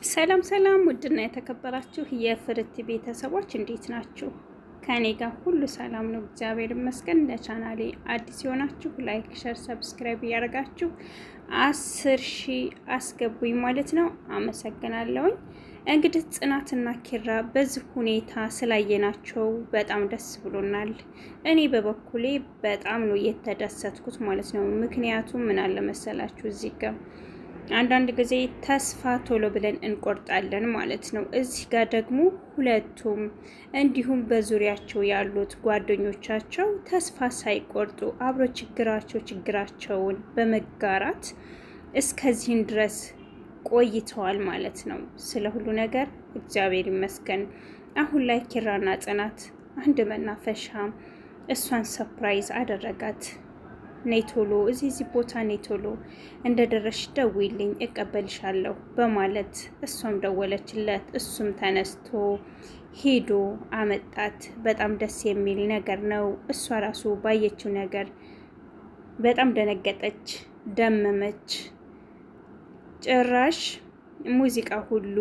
ሰላም ሰላም፣ ውድና የተከበራችሁ የፍርት ቤተሰቦች እንዴት ናችሁ? ከኔ ጋር ሁሉ ሰላም ነው፣ እግዚአብሔር ይመስገን። ለቻናሌ አዲስ የሆናችሁ ላይክ፣ ሸር፣ ሰብስክራይብ እያደረጋችሁ 10,000 አስገቡኝ ማለት ነው። አመሰግናለሁኝ። እንግዲህ ጽናትና ኪራ በዚህ ሁኔታ ስላየናቸው በጣም ደስ ብሎናል። እኔ በበኩሌ በጣም ነው የተደሰትኩት ማለት ነው። ምክንያቱም ምን አለ መሰላችሁ እዚህ ጋር አንዳንድ ጊዜ ተስፋ ቶሎ ብለን እንቆርጣለን ማለት ነው። እዚህ ጋር ደግሞ ሁለቱም እንዲሁም በዙሪያቸው ያሉት ጓደኞቻቸው ተስፋ ሳይቆርጡ አብሮ ችግራቸውን በመጋራት እስከዚህን ድረስ ቆይተዋል ማለት ነው። ስለ ሁሉ ነገር እግዚአብሔር ይመስገን። አሁን ላይ ኪራና ጽናት አንድ መናፈሻ እሷን ሰፕራይዝ አደረጋት። ኔቶሎ እዚህ ቦታ ኔቶሎ እንደደረሽ ደውይልኝ እቀበልሻለሁ በማለት እሷም ደወለችለት። እሱም ተነስቶ ሄዶ አመጣት። በጣም ደስ የሚል ነገር ነው። እሷ ራሱ ባየችው ነገር በጣም ደነገጠች፣ ደመመች። ጭራሽ ሙዚቃ ሁሉ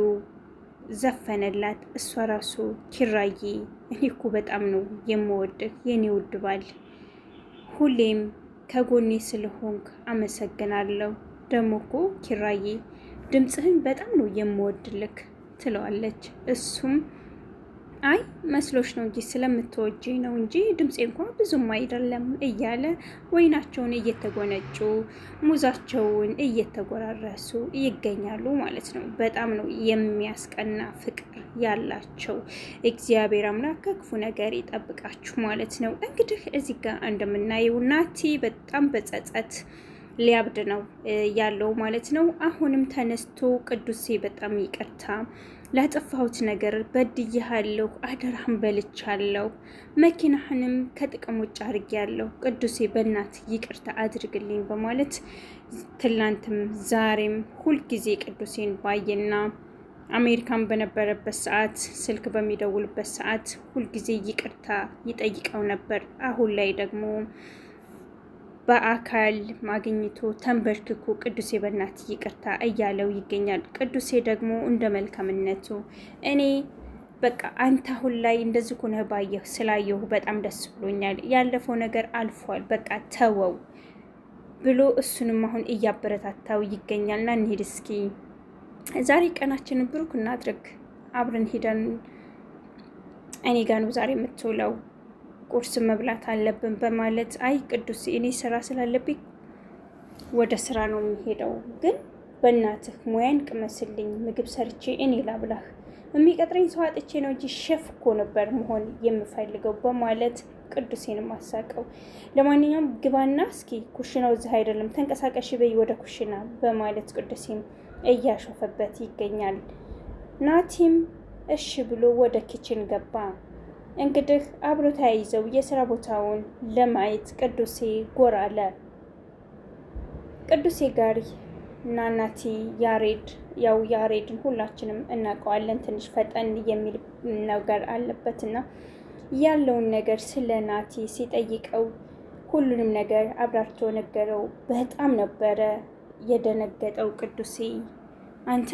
ዘፈነላት። እሷ ራሱ ኪራዬ እኔ እኮ በጣም ነው የምወድህ የኔ ውድ ባል፣ ሁሌም ከጎኔ ስለሆንክ አመሰግናለሁ። ደሞ እኮ ኪራዬ ድምፅህን በጣም ነው የምወድልክ ትለዋለች። እሱም አይ መስሎሽ ነው እንጂ ስለምትወጂኝ ነው እንጂ ድምፄ እንኳን ብዙም አይደለም እያለ ወይናቸውን እየተጎነጩ ሙዛቸውን እየተጎራረሱ ይገኛሉ ማለት ነው። በጣም ነው የሚያስቀና ፍቅር ያላቸው። እግዚአብሔር አምላክ ከክፉ ነገር ይጠብቃችሁ ማለት ነው። እንግዲህ እዚህ ጋር እንደምናየው ናቲ በጣም በጸጸት ሊያብድ ነው ያለው ማለት ነው። አሁንም ተነስቶ ቅዱሴ በጣም ይቅርታ ላጠፋሁት ነገር በድዬሃለሁ፣ አደራህን በልቻለሁ፣ መኪናህንም ከጥቅም ውጭ አድርጌያለሁ፣ ቅዱሴ በእናት ይቅርታ አድርግልኝ በማለት ትላንትም ዛሬም ሁልጊዜ ቅዱሴን ባየና አሜሪካን በነበረበት ሰዓት ስልክ በሚደውልበት ሰዓት ሁልጊዜ ይቅርታ ይጠይቀው ነበር። አሁን ላይ ደግሞ በአካል ማግኘቱ ተንበርክኮ ቅዱሴ በእናት ይቅርታ እያለው ይገኛል። ቅዱሴ ደግሞ እንደ መልካምነቱ እኔ በቃ አንተ አሁን ላይ እንደዚህ ሆነህ ባየሁ ስላየሁ በጣም ደስ ብሎኛል፣ ያለፈው ነገር አልፏል፣ በቃ ተወው ብሎ እሱንም አሁን እያበረታታው ይገኛልና እንሂድ እስኪ ዛሬ ቀናችንን ብሩክ እናድርግ፣ አብረን ሄደን እኔ ጋ ነው ዛሬ የምትውለው፣ ቁርስ መብላት አለብን በማለት አይ ቅዱስ እኔ ስራ ስላለብኝ ወደ ስራ ነው የሚሄደው፣ ግን በእናትህ ሙያን ቅመስልኝ፣ ምግብ ሰርቼ እኔ ላብላህ፣ የሚቀጥረኝ ሰው አጥቼ ነው እንጂ ሼፍ እኮ ነበር መሆን የምፈልገው በማለት ቅዱሴን ማሳቀው። ለማንኛውም ግባና እስኪ ኩሽናው እዚህ አይደለም ተንቀሳቀሽ በይ ወደ ኩሽና በማለት ቅዱሴን እያሾፈበት ይገኛል። ናቲም እሺ ብሎ ወደ ኪችን ገባ። እንግዲህ አብሮ ተያይዘው የስራ ቦታውን ለማየት ቅዱሴ ጎራ አለ። ቅዱሴ ጋር እና ናቲ ያሬድ፣ ያው ያሬድን ሁላችንም እናውቀዋለን፣ ትንሽ ፈጠን የሚል ነገር አለበትና ያለውን ነገር ስለ ናቲ ሲጠይቀው ሁሉንም ነገር አብራርቶ ነገረው። በጣም ነበረ የደነገጠው ቅዱሴ። አንተ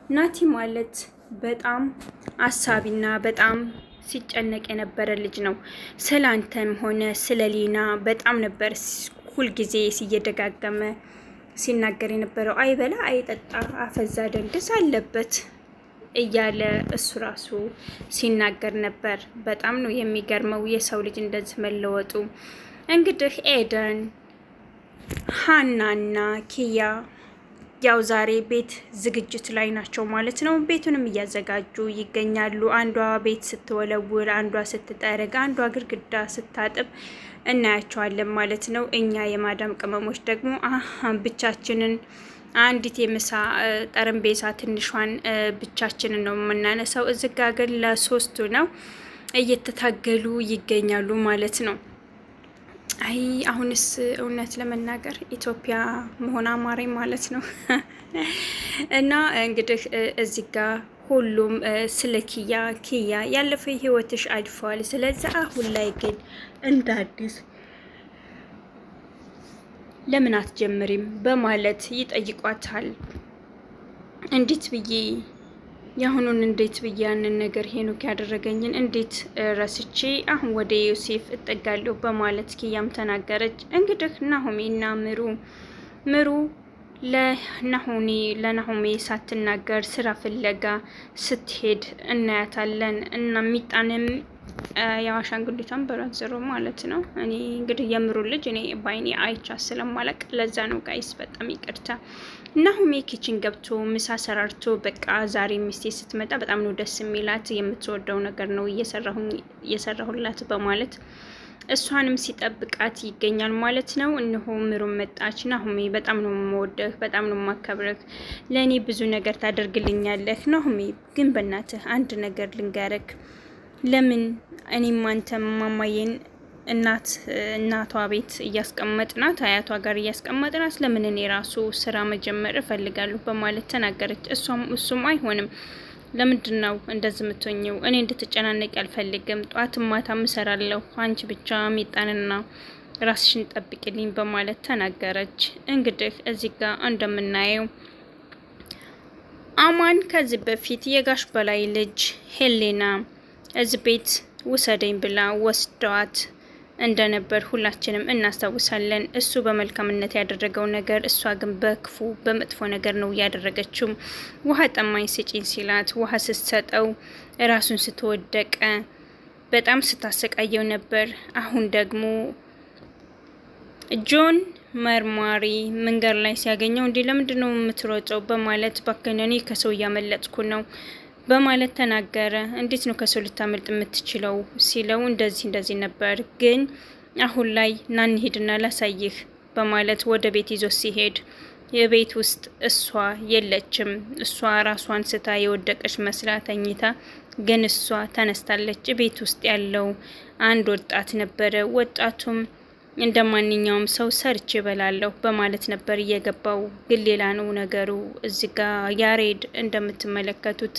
ናቲ ማለት በጣም አሳቢና በጣም ሲጨነቅ የነበረ ልጅ ነው። ስለ አንተም ሆነ ስለ ሊና በጣም ነበር ሁልጊዜ እየደጋገመ ሲናገር የነበረው። አይበላ አይጠጣ አፈዛ ደንድስ አለበት እያለ እሱ ራሱ ሲናገር ነበር። በጣም ነው የሚገርመው የሰው ልጅ እንደዚህ መለወጡ። እንግዲህ ኤደን፣ ሀናና ኪያ ያው ዛሬ ቤት ዝግጅት ላይ ናቸው ማለት ነው። ቤቱንም እያዘጋጁ ይገኛሉ። አንዷ ቤት ስትወለውል፣ አንዷ ስትጠርግ፣ አንዷ ግድግዳ ስታጥብ እናያቸዋለን ማለት ነው። እኛ የማዳም ቅመሞች ደግሞ ብቻችንን አንዲት የምሳ ጠረጴዛ ትንሿን ብቻችንን ነው የምናነሳው። እዚጋ ግን ለሶስቱ ነው እየተታገሉ ይገኛሉ ማለት ነው። አይ አሁንስ እውነት ለመናገር ኢትዮጵያ መሆን አማረኝ ማለት ነው። እና እንግዲህ እዚህ ጋር ሁሉም ስለ ኪያ ያለፈ ህይወትሽ አልፏል፣ ስለዚህ አሁን ላይ ግን እንደ አዲስ ለምን አትጀምሪም በማለት ይጠይቋታል። እንዴት ብዬ ያሁኑን እንዴት ብያንን ነገር ሄኖክ ያደረገኝን እንዴት ረስቼ አሁን ወደ ዮሴፍ እጠጋለሁ በማለት ኪያም ተናገረች። እንግዲህ ናሆሜና ምሩ ለናሆሜ ሳትናገር ስራ ፍለጋ ስትሄድ እናያታለን። እና ሚጣንም ያው አሻንጉሊቷን በራዘሮ ማለት ነው። እኔ እንግዲህ የምሩ ልጅ እኔ ባይኔ አይቻ ስለማለቅ ለዛ ነው ጋይስ፣ በጣም ይቅርታ። ናሆሜ ኪችን ገብቶ ምሳ ሰራርቶ በቃ ዛሬ ሚስቴ ስትመጣ በጣም ነው ደስ የሚላት፣ የምትወደው ነገር ነው እየሰራሁላት በማለት እሷንም ሲጠብቃት ይገኛል ማለት ነው። እነሆ ምሩም መጣች። ናሆሜ በጣም ነው የምወደህ፣ በጣም ነው የማከብረህ፣ ለእኔ ብዙ ነገር ታደርግልኛለህ። ናሆሜ ግን በእናትህ አንድ ነገር ልንገረክ፣ ለምን እኔም አንተም ማማዬን እናቷ ቤት እያስቀመጥናት አያቷ ጋር እያስቀመጥናት ለምን እኔ ራሱ ስራ መጀመር እፈልጋለሁ በማለት ተናገረች። እሱም አይሆንም፣ ለምንድን ነው እንደዚህ የምትሆኝው? እኔ እንድትጨናነቂ አልፈልግም። ጧትም ማታም እሰራለሁ፣ አንቺ ብቻ ሚጣንና ራስሽን ጠብቂልኝ በማለት ተናገረች። እንግዲህ እዚህ ጋር እንደምናየው አማን ከዚህ በፊት የጋሽ በላይ ልጅ ሄሌና እዚህ ቤት ውሰደኝ ብላ ወስደዋት እንደነበር ሁላችንም እናስታውሳለን። እሱ በመልካምነት ያደረገው ነገር፣ እሷ ግን በክፉ በመጥፎ ነገር ነው ያደረገችው። ውሃ ጠማኝ ስጪኝ ሲላት ውሃ ስትሰጠው ራሱን ስትወደቀ በጣም ስታሰቃየው ነበር። አሁን ደግሞ ጆን መርማሪ መንገድ ላይ ሲያገኘው እንዲህ ለምንድን ነው የምትሮጠው በማለት ባከነኔ ከሰው እያመለጥኩ ነው በማለት ተናገረ። እንዴት ነው ከሰው ልታመልጥ የምትችለው ሲለው እንደዚህ ነበር፣ ግን አሁን ላይ ና እንሂድና ላሳይህ በማለት ወደ ቤት ይዞ ሲሄድ የቤት ውስጥ እሷ የለችም። እሷ ራሷን ስታ የወደቀች መስላ ተኝታ፣ ግን እሷ ተነስታለች። ቤት ውስጥ ያለው አንድ ወጣት ነበረ። ወጣቱም እንደ ማንኛውም ሰው ሰርቼ እበላለሁ በማለት ነበር እየገባው። ግን ሌላ ነው ነገሩ። እዚህ ጋ ያሬድ እንደምትመለከቱት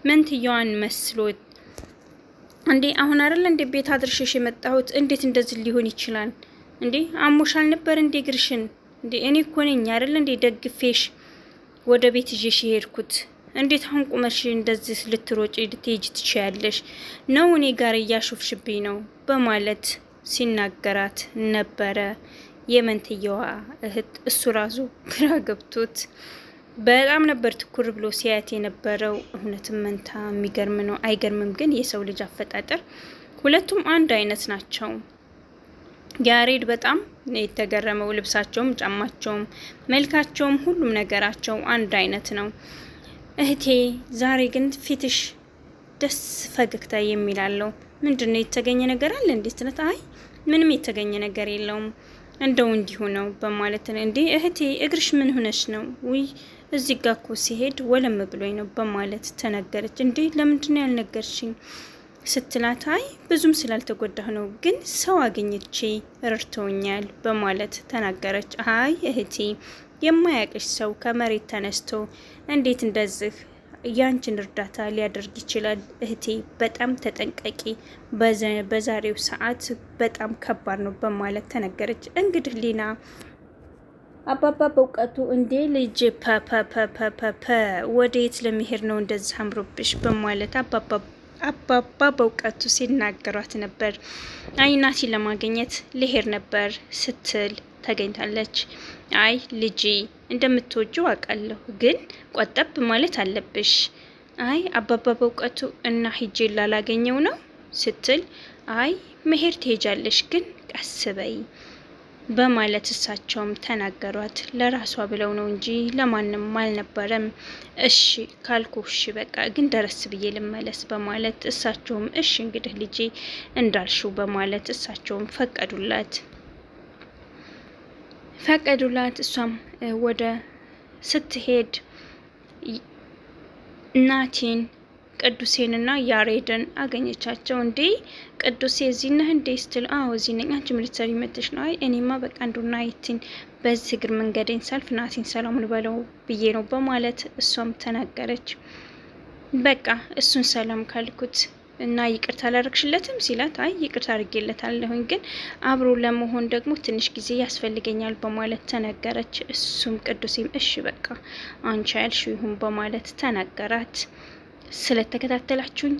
መንትያዋን መስሎት እንዴ አሁን አይደል እንዴ ቤት አድርሽሽ የመጣሁት? እንዴት እንደዚህ ሊሆን ይችላል እንዴ? አሞሻል ነበር እንዴ ግርሽን? እንዴ እኔ እኮ ነኝ አይደል እንዴ ደግፌሽ ወደ ቤት ይዤሽ የሄድኩት? እንዴት አሁን ቁመሽ እንደዚህ ልትሮጪ ልትሄጂ ትችያለሽ? ነው እኔ ጋር እያሾፍሽብኝ ነው በማለት ሲናገራት ነበረ የመንትየዋ እህት። እሱ ራሱ ግራ ገብቶት በጣም ነበር ትኩር ብሎ ሲያያት የነበረው። እውነትም መንታ የሚገርም ነው። አይገርምም ግን የሰው ልጅ አፈጣጠር ሁለቱም አንድ አይነት ናቸው። ያሬድ በጣም የተገረመው ልብሳቸውም፣ ጫማቸውም፣ መልካቸውም ሁሉም ነገራቸው አንድ አይነት ነው። እህቴ ዛሬ ግን ፊትሽ ደስ ፈገግታ የሚላለው ምንድነው? የተገኘ ነገር አለ እንዴ? ስለት አይ ምንም የተገኘ ነገር የለውም እንደው እንዲሁ ነው በማለት ነው። እንዴ እህቴ እግርሽ ምን ሆነሽ ነው? ውይ እዚህ ጋር እኮ ሲሄድ ወለም ብሎኝ ነው በማለት ተነገረች። እንዴ ለምንድነው ያልነገርሽኝ ስትላት አይ ብዙም ስላልተጎዳሁ ነው፣ ግን ሰው አግኝቼ ረድተውኛል በማለት ተናገረች። አይ እህቴ የማያውቅሽ ሰው ከመሬት ተነስቶ እንዴት እንደዚህ ያንቺን እርዳታ ሊያደርግ ይችላል? እህቴ በጣም ተጠንቀቂ፣ በዛሬው ሰዓት በጣም ከባድ ነው በማለት ተነገረች። እንግዲህ ሊና አባባ በእውቀቱ እንዴ ልጅ ፐ ወዴት ለመሄድ ነው እንደዚህ አምሮብሽ በማለት አባባ በእውቀቱ ሲናገሯት ነበር። አይ ናቲን ለማግኘት ልሄድ ነበር ስትል ተገኝታለች። አይ ልጄ እንደምትወጂው አውቃለሁ፣ ግን ቆጠብ ማለት አለብሽ። አይ አባባ በእውቀቱ እና ሂጄ ላላገኘው ነው ስትል አይ መሄድ ትሄጃለሽ፣ ግን ቀስ በይ በማለት እሳቸውም ተናገሯት። ለራሷ ብለው ነው እንጂ ለማንም አልነበረም። እሺ ካልኩ እሺ በቃ ግን ደረስ ብዬ ልመለስ በማለት እሳቸውም እሺ እንግዲህ ልጄ እንዳልሽው በማለት እሳቸውም ፈቀዱላት። እሷም ወደ ስትሄድ ናቲን ቅዱሴንና ያሬድን አገኘቻቸው። እንዴ ቅዱሴ እዚህ ነህ እንዴ ስትል አዎ እዚህ ነኝ። አንቺ ምን ልትሰሪ መጥተሽ ነው? አይ እኔማ በቃ አንዱና ናቲን በዚህ እግር መንገዴን ሳልፍ ናቲን ሰላሙን በለው ብዬ ነው በማለት እሷም ተናገረች። በቃ እሱን ሰላም ካልኩት እና ይቅርታ አላረግሽለትም ሲላት አይ ይቅርታ አድርጌለታለሁኝ፣ ግን አብሮ ለመሆን ደግሞ ትንሽ ጊዜ ያስፈልገኛል በማለት ተናገረች። እሱም ቅዱሴም እሺ በቃ አንቺ ያልሽው ይሁን በማለት ተናገራት። ስለተከታተላችሁኝ